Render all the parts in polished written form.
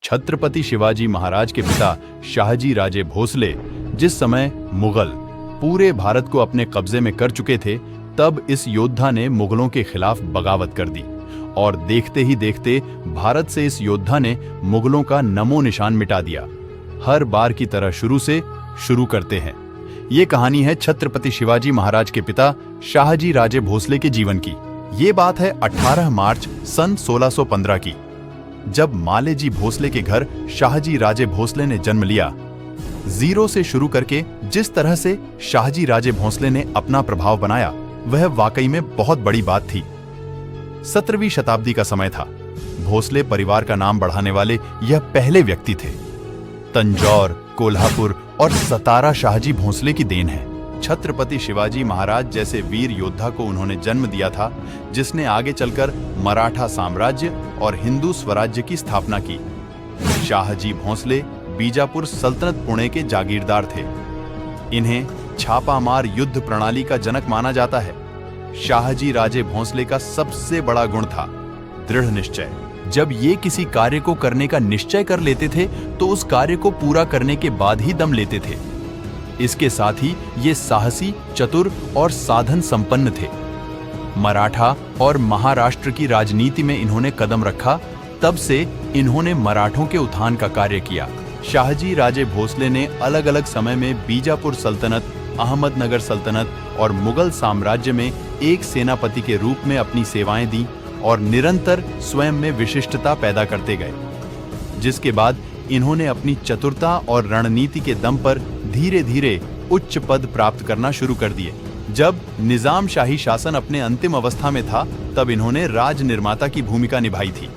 छत्रपति शिवाजी महाराज के पिता शाहजी राजे भोसले जिस समय मुगल पूरे भारत को अपने कब्जे में कर चुके थे, तब इस योद्धा ने मुगलों के खिलाफ बगावत कर दी और देखते ही देखते भारत से इस योद्धा ने मुगलों का नमो निशान मिटा दिया। हर बार की तरह शुरू से शुरू करते हैं। ये कहानी है छत्रपति शिवाजी महाराज के पिता शाहजी राजे भोसले के जीवन की। ये बात है 18 मार्च सन 1615 की, जब मालेजी भोसले के घर शाहजी राजे भोसले ने जन्म लिया। जीरो से शुरू करके जिस तरह से शाहजी राजे भोसले ने अपना प्रभाव बनाया, वह वाकई में बहुत बड़ी बात थी। 17वीं शताब्दी का समय था। भोसले परिवार का नाम बढ़ाने वाले यह पहले व्यक्ति थे। तंजौर, कोल्हापुर और सतारा शाहजी भोसले की देन है। छत्रपति शिवाजी महाराज जैसे वीर योद्धा को उन्होंने जन्म दिया था, जिसने आगे चलकर मराठा साम्राज्य और हिंदू स्वराज्य की स्थापना की। शाहजी भोसले बीजापुर सल्तनत पुणे के जागीरदार थे। इन्हें छापामार युद्ध प्रणाली का जनक माना जाता है। शाहजी राजे भोसले का सबसे बड़ा गुण था दृढ़ निश्चय। जब ये किसी कार्य को करने का निश्चय कर लेते थे, तो उस कार्य को पूरा करने के बाद ही दम लेते थे। इसके साथ ही ये साहसी, चतुर और साधन संपन्न थे। मराठा और महाराष्ट्र की राजनीति में इन्होंने कदम रखा, तब से इन्होंने मराठों के उत्थान का कार्य किया। शाहजी राजे भोसले ने अलग अलग समय में बीजापुर सल्तनत, अहमदनगर सल्तनत और मुगल साम्राज्य में एक सेनापति के रूप में अपनी सेवाएं दी और निरंतर स्वयं में विशिष्टता पैदा करते गए, जिसके बाद इन्होंने अपनी चतुरता और रणनीति के दम पर धीरे धीरे उच्च पद प्राप्त करना शुरू कर दिए। जब निजाम शाही शासन अपने अंतिम अवस्था में था, तब इन्होंने राज निर्माता की भूमिका निभाई थी।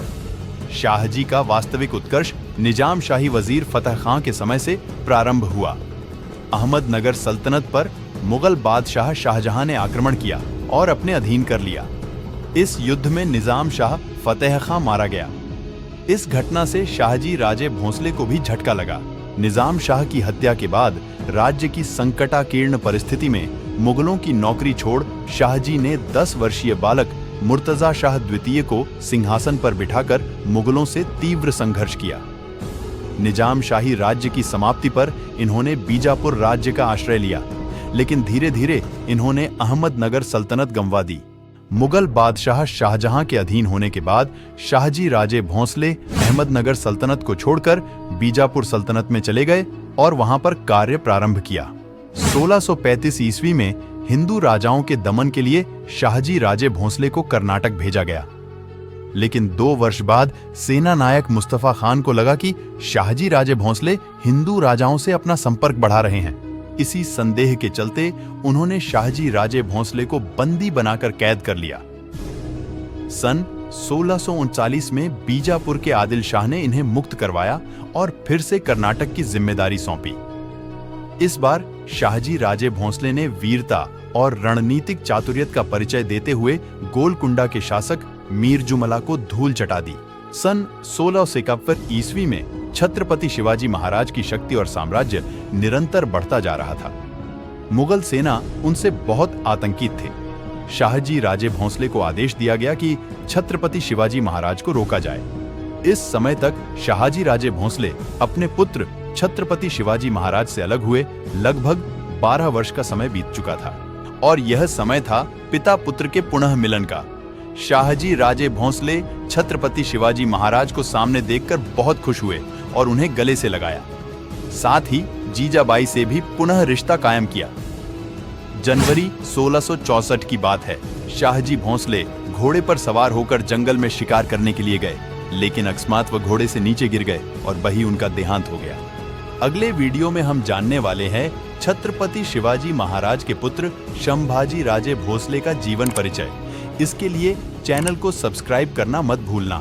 शाहजी का वास्तविक उत्कर्ष निजाम शाही वजीर फतेह खां के समय से प्रारंभ हुआ। अहमदनगर सल्तनत पर मुगल बादशाह शाहजहां ने आक्रमण किया और अपने अधीन कर लिया। इस युद्ध में निजाम शाह फतेह खां मारा गया। इस घटना से शाहजी राजे भोसले को भी झटका लगा। निजाम शाह की हत्या के बाद राज्य की संकटाकीर्ण परिस्थिति में मुगलों की नौकरी छोड़ शाहजी ने 10 वर्षीय बालक मुर्तजा शाह द्वितीय को सिंहासन पर बिठाकर मुगलों से तीव्र संघर्ष किया। निजाम शाही राज्य की समाप्ति पर इन्होंने बीजापुर राज्य का आश्रय लिया, लेकिन धीरे धीरे इन्होंने अहमदनगर सल्तनत गंवा दी। मुगल बादशाह शाहजहां के अधीन होने के बाद शाहजी राजे भोसले अहमदनगर सल्तनत को छोड़कर बीजापुर सल्तनत में चले गए और वहां पर कार्य प्रारंभ किया। 1635 ईस्वी में हिंदू राजाओं के दमन के लिए शाहजी राजे भोसले को कर्नाटक भेजा गया, लेकिन 2 वर्ष बाद सेना नायक मुस्तफा खान को लगा कि शाहजी राजे भोसले हिंदू राजाओं से अपना संपर्क बढ़ा रहे हैं। इसी संदेह के चलते उन्होंने शाहजी राजे भोसले को बंदी बनाकर कैद कर लिया। सन 1639 में बीजापुर के आदिल शाह ने इन्हें मुक्त करवाया और फिर से कर्नाटक की जिम्मेदारी सौंपी। इस बार शाहजी राजे भोसले ने वीरता और रणनीतिक चातुर्य का परिचय देते हुए गोलकुंडा के शासक मीर जुमला को धूल चटा दी। सन 1651 ईस्वी में छत्रपति शिवाजी महाराज की शक्ति और साम्राज्य निरंतर बढ़ता जा रहा था। मुगल सेना उनसे बहुत आतंकित थे। शाहजी राजे भोसले को आदेश दिया गया कि छत्रपति शिवाजी महाराज को रोका जाए। इस समय तक शाहजी राजे भोसले अपने पुत्र छत्रपति शिवाजी महाराज से अलग हुए लगभग 12 वर्ष का समय बीत चुका था, और यह समय था पिता पुत्र के पुनः मिलन का। शाहजी राजे भोसले छत्रपति शिवाजी महाराज को सामने देखकर बहुत खुश हुए और उन्हें गले से लगाया। साथ ही जीजाबाई से भी पुनः रिश्ता कायम किया। जनवरी 1664 की बात है। शाहजी भोसले घोड़े पर सवार होकर जंगल में शिकार करने के लिए गए, लेकिन अकस्मात वह घोड़े से नीचे गिर गए और वहीं उनका देहांत हो गया। अगले वीडियो में हम जानने वाले हैं छत्रपति शिवाजी महाराज के पुत्र संभाजी राजे भोसले का जीवन परिचय। इसके लिए चैनल को सब्सक्राइब करना मत भूलना।